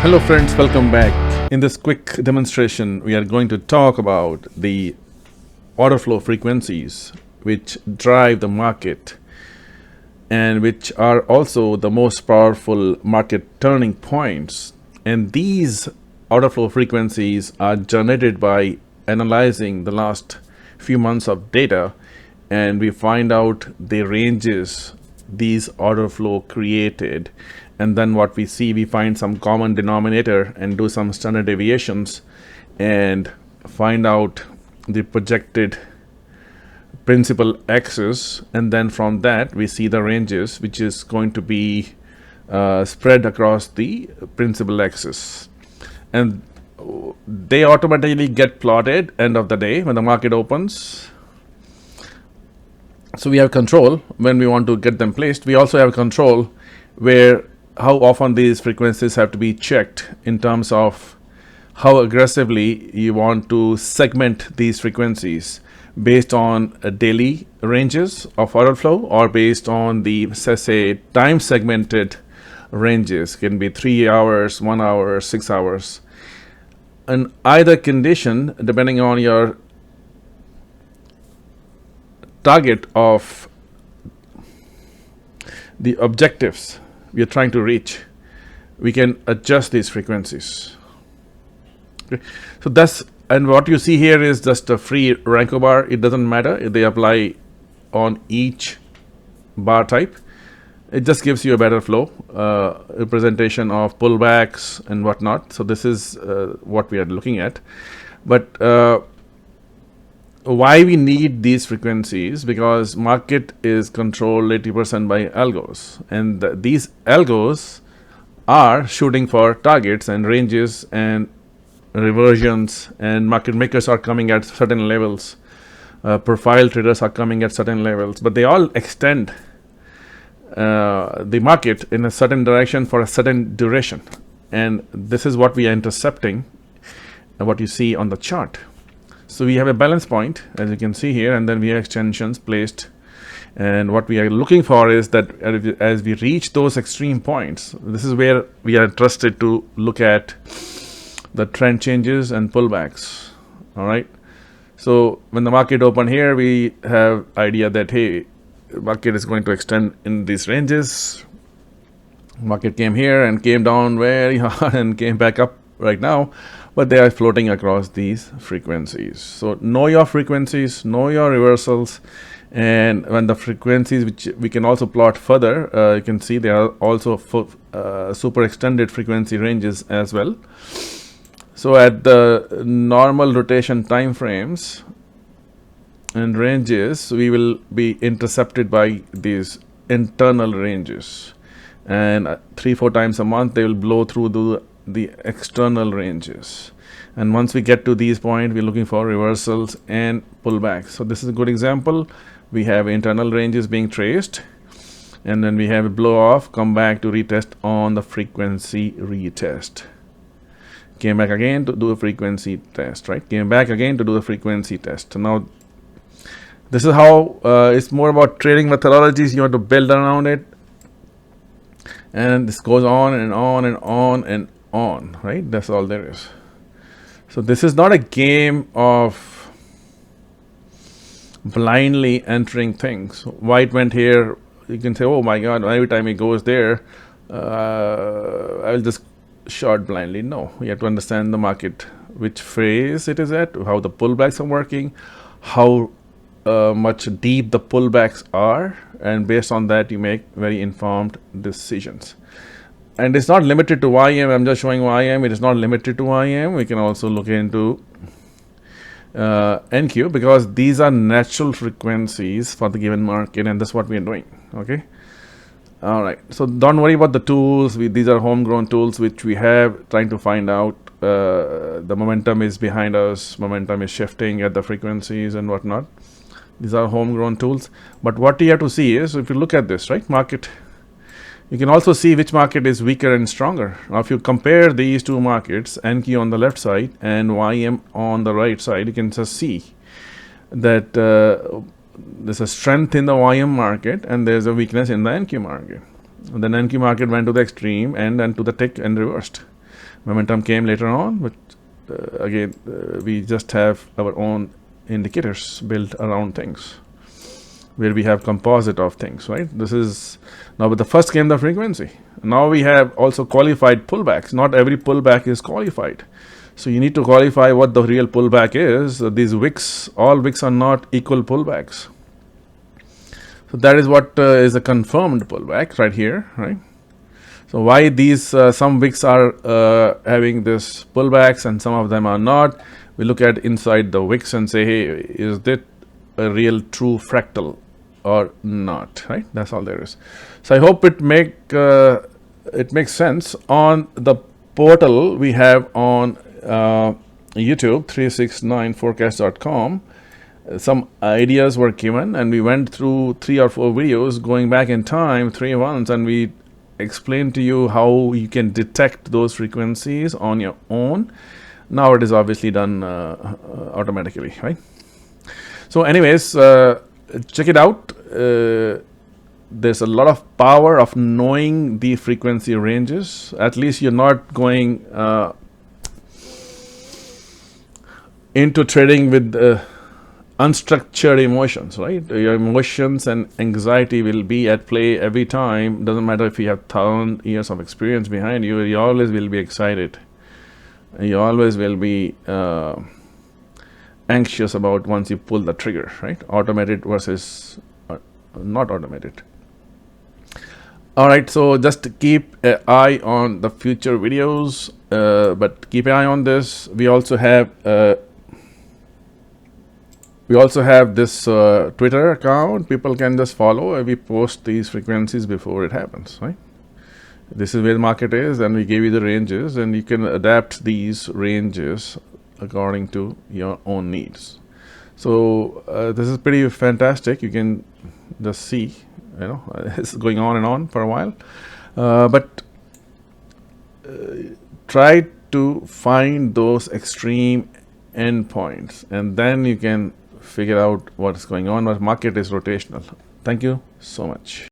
Hello friends, welcome back. In this quick demonstration, we are going to talk about the order flow frequencies which drive the market and which are also the most powerful market turning points. And these order flow frequencies are generated by analyzing the last few months of data, and we find out the ranges these order flow created. And then what we see, we find some common denominator and do some standard deviations and find out the projected principal axis, and then from that we see the ranges which is going to be spread across the principal axis, and they automatically get plotted end of the day when the market opens. So we have control when we want to get them placed. We also have control where how often these frequencies have to be checked in terms of how aggressively you want to segment these frequencies based on daily ranges of order flow or based on the say time segmented ranges. Can be 3 hours, 1 hour, 6 hours. In either condition, depending on your target of the objectives we are trying to reach, we can adjust these frequencies. Okay. So that's, and what you see here is just a free Ranko bar. It doesn't matter if they apply on each bar type. It just gives you a better flow representation of pullbacks and whatnot. So this is what we are looking at. But why we need these frequencies? Because market is controlled 80% by algos, and these algos are shooting for targets and ranges and reversions, and market makers are coming at certain levels, profile traders are coming at certain levels, but they all extend the market in a certain direction for a certain duration, and this is what we are intercepting and what you see on the chart. So we have a balance point, as you can see here, and then we have extensions placed. And what we are looking for is that as we reach those extreme points, this is where we are interested to look at the trend changes and pullbacks. All right. So when the market opened here, we have idea that, hey, market is going to extend in these ranges. Market came here and came down very hard and came back up right now, but they are floating across these frequencies. So know your frequencies, know your reversals, and when the frequencies, which we can also plot further, you can see they are also super extended frequency ranges as well. So at the normal rotation time frames and ranges, we will be intercepted by these internal ranges, and 3-4 times a month they will blow through the external ranges, and once we get to these points, we're looking for reversals and pullbacks. So this is a good example. We have internal ranges being traced, and then we have a blow off, come back to retest on the frequency retest, came back again to do a frequency test, right? Came back again to do a frequency test. So now this is how it's more about trading methodologies. You have to build around it, and this goes on and on and on and on, right? That's all there is. So this is not a game of blindly entering things. White went here, you can say, oh my god, every time it goes there, I will just short blindly. No, you have to understand the market, which phase it is at, how the pullbacks are working, how much deep the pullbacks are, and based on that you make very informed decisions. And it's not limited to YM. I'm just showing YM. It is not limited to YM. We can also look into NQ, because these are natural frequencies for the given market, and that's what we are doing. Okay. All right. So don't worry about the tools. These are homegrown tools which we have, trying to find out the momentum is behind us. Momentum is shifting at the frequencies and whatnot. These are homegrown tools. But what you have to see is, if you look at this, right, market, you can also see which market is weaker and stronger. Now, if you compare these two markets, NQ on the left side and YM on the right side, you can just see that there's a strength in the YM market and there's a weakness in the NQ market. And then NQ market went to the extreme and then to the tick and reversed. Momentum came later on, but again, we just have our own indicators built around things, where we have composite of things, right? This is now, with the first came the frequency. Now we have also qualified pullbacks. Not every pullback is qualified. So you need to qualify what the real pullback is. These wicks, all wicks are not equal pullbacks. So that is what is a confirmed pullback right here, right? So why these some wicks are having this pullbacks and some of them are not? We look at inside the wicks and say, hey, is that a real true fractal or not? Right? That's all there is. So I hope it makes sense. On the portal we have on YouTube 369forecast.com. Some ideas were given, and we went through 3 or 4 videos going back in time 3 months, and we explained to you how you can detect those frequencies on your own. Now it is obviously done automatically, right? So anyways, check it out. There's a lot of power of knowing the frequency ranges. At least you're not going into trading with unstructured emotions, right? Your emotions and anxiety will be at play every time. Doesn't matter if you have 1,000 years of experience behind you, you always will be excited. You always will be anxious about once you pull the trigger, right? Automated versus not automated. All right, so just keep an eye on the future videos, but keep an eye on this. We also have this Twitter account. People can just follow. We post these frequencies before it happens, right? This is where the market is, and we give you the ranges, and you can adapt these ranges according to your own needs. So this is pretty fantastic. You can just see, it's going on and on for a while, but try to find those extreme endpoints, and then you can figure out what's going on. But market is rotational. Thank you so much.